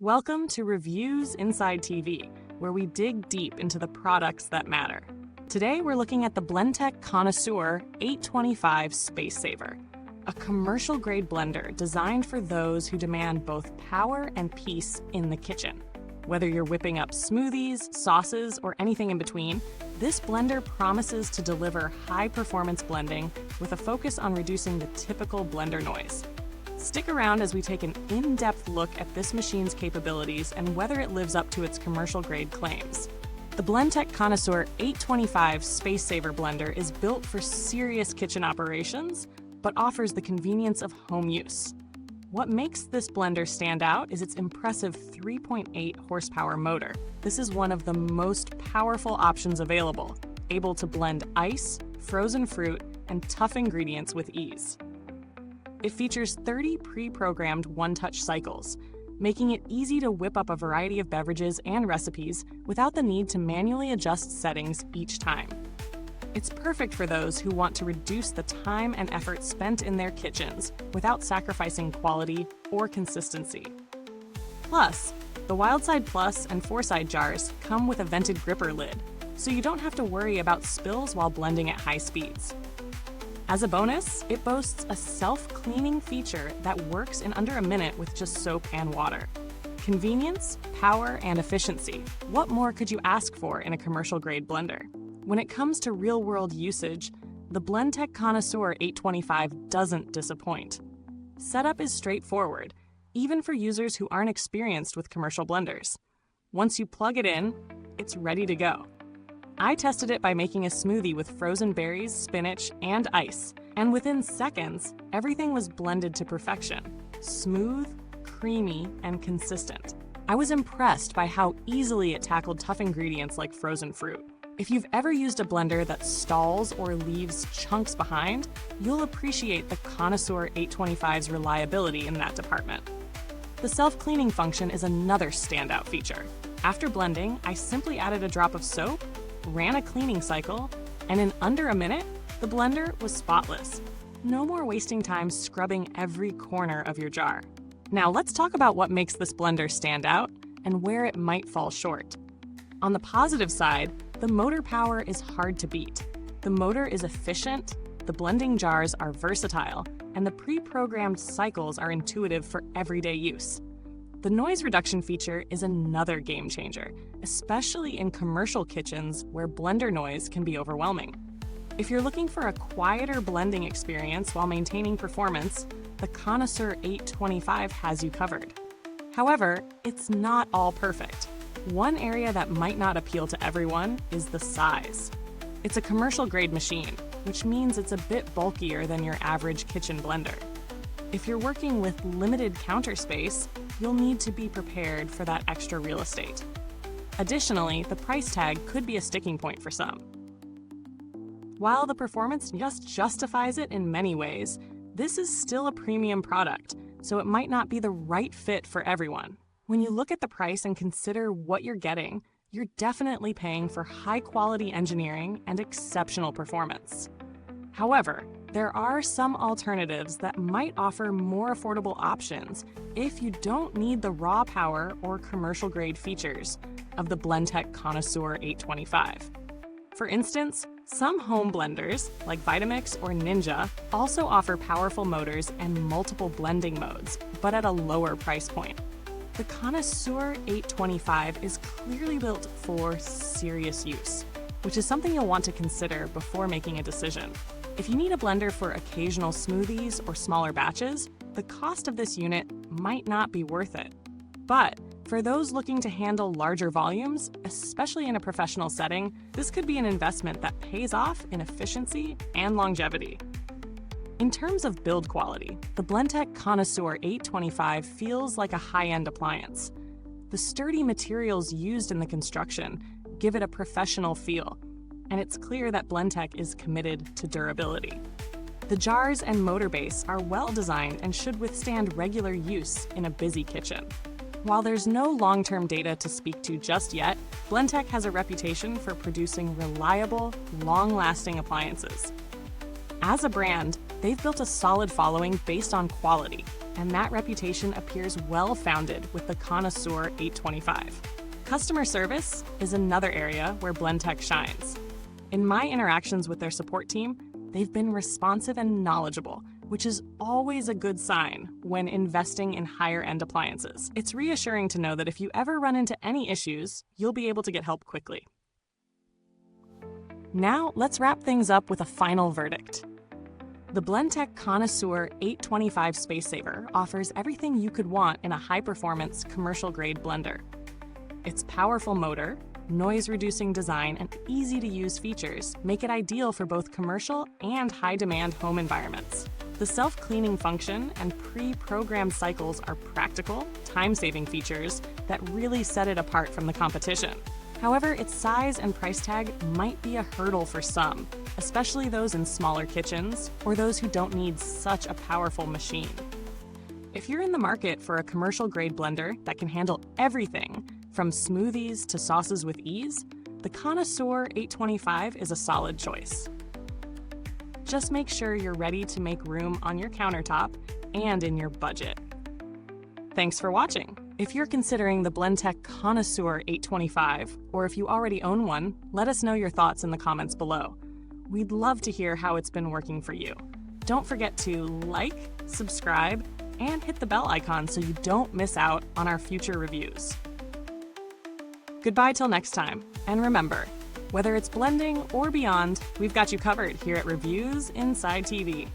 Welcome to Reviewsinsidetv, where we dig deep into the products that matter. Today we're looking at the Blendtec Connoisseur 825 SpaceSaver, a commercial-grade blender designed for those who demand both power and peace in the kitchen. Whether you're whipping up smoothies, sauces, or anything in between, this blender promises to deliver high-performance blending with a focus on reducing the typical blender noise. Stick around as we take an in-depth look at this machine's capabilities and whether it lives up to its commercial-grade claims. The Blendtec Connoisseur 825 SpaceSaver blender is built for serious kitchen operations, but offers the convenience of home use. What makes this blender stand out is its impressive 3.8 horsepower motor. This is one of the most powerful options available, able to blend ice, frozen fruit, and tough ingredients with ease. It features 30 pre-programmed one-touch cycles, making it easy to whip up a variety of beverages and recipes without the need to manually adjust settings each time. It's perfect for those who want to reduce the time and effort spent in their kitchens without sacrificing quality or consistency. Plus, the Wildside Plus and FourSide jars come with a vented gripper lid, so you don't have to worry about spills while blending at high speeds. As a bonus, it boasts a self-cleaning feature that works in under a minute with just soap and water. Convenience, power, and efficiency. What more could you ask for in a commercial-grade blender? When it comes to real-world usage, the Blendtec Connoisseur 825 doesn't disappoint. Setup is straightforward, even for users who aren't experienced with commercial blenders. Once you plug it in, it's ready to go. I tested it by making a smoothie with frozen berries, spinach, and ice, and within seconds, everything was blended to perfection. Smooth, creamy, and consistent. I was impressed by how easily it tackled tough ingredients like frozen fruit. If you've ever used a blender that stalls or leaves chunks behind, you'll appreciate the Connoisseur 825's reliability in that department. The self-cleaning function is another standout feature. After blending, I simply added a drop of soap, ran a cleaning cycle, and in under a minute, the blender was spotless. No more wasting time scrubbing every corner of your jar. Now let's talk about what makes this blender stand out and where it might fall short. On the positive side, the motor power is hard to beat. The motor is efficient, the blending jars are versatile, and the pre-programmed cycles are intuitive for everyday use. The noise reduction feature is another game changer, especially in commercial kitchens where blender noise can be overwhelming. If you're looking for a quieter blending experience while maintaining performance, the Connoisseur 825 has you covered. However, it's not all perfect. One area that might not appeal to everyone is the size. It's a commercial-grade machine, which means it's a bit bulkier than your average kitchen blender. If you're working with limited counter space, you'll need to be prepared for that extra real estate. Additionally, the price tag could be a sticking point for some. While the performance just justifies it in many ways, this is still a premium product, so it might not be the right fit for everyone. When you look at the price and consider what you're getting, you're definitely paying for high-quality engineering and exceptional performance. However, there are some alternatives that might offer more affordable options if you don't need the raw power or commercial-grade features of the Blendtec Connoisseur 825. For instance, some home blenders, like Vitamix or Ninja, also offer powerful motors and multiple blending modes, but at a lower price point. The Connoisseur 825 is clearly built for serious use, which is something you'll want to consider before making a decision. If you need a blender for occasional smoothies or smaller batches, the cost of this unit might not be worth it. But for those looking to handle larger volumes, especially in a professional setting, this could be an investment that pays off in efficiency and longevity. In terms of build quality, the Blendtec Connoisseur 825 feels like a high-end appliance. The sturdy materials used in the construction give it a professional feel, and it's clear that Blendtec is committed to durability. The jars and motor base are well designed and should withstand regular use in a busy kitchen. While there's no long-term data to speak to just yet, Blendtec has a reputation for producing reliable, long-lasting appliances. As a brand, they've built a solid following based on quality, and that reputation appears well-founded with the Connoisseur 825. Customer service is another area where Blendtec shines. In my interactions with their support team, they've been responsive and knowledgeable, which is always a good sign when investing in higher-end appliances. It's reassuring to know that if you ever run into any issues, you'll be able to get help quickly. Now, let's wrap things up with a final verdict. The Blendtec Connoisseur 825 SpaceSaver offers everything you could want in a high-performance, commercial-grade blender. Its powerful motor, noise-reducing design, and easy-to-use features make it ideal for both commercial and high-demand home environments. The self-cleaning function and pre-programmed cycles are practical, time-saving features that really set it apart from the competition. However, its size and price tag might be a hurdle for some, especially those in smaller kitchens or those who don't need such a powerful machine. If you're in the market for a commercial-grade blender that can handle everything, from smoothies to sauces with ease, the Connoisseur 825 is a solid choice. Just make sure you're ready to make room on your countertop and in your budget. Thanks for watching. If you're considering the Blendtec Connoisseur 825, or if you already own one, let us know your thoughts in the comments below. We'd love to hear how it's been working for you. Don't forget to like, subscribe, and hit the bell icon so you don't miss out on our future reviews. Goodbye till next time, and remember, whether it's blending or beyond, we've got you covered here at Reviews Inside TV.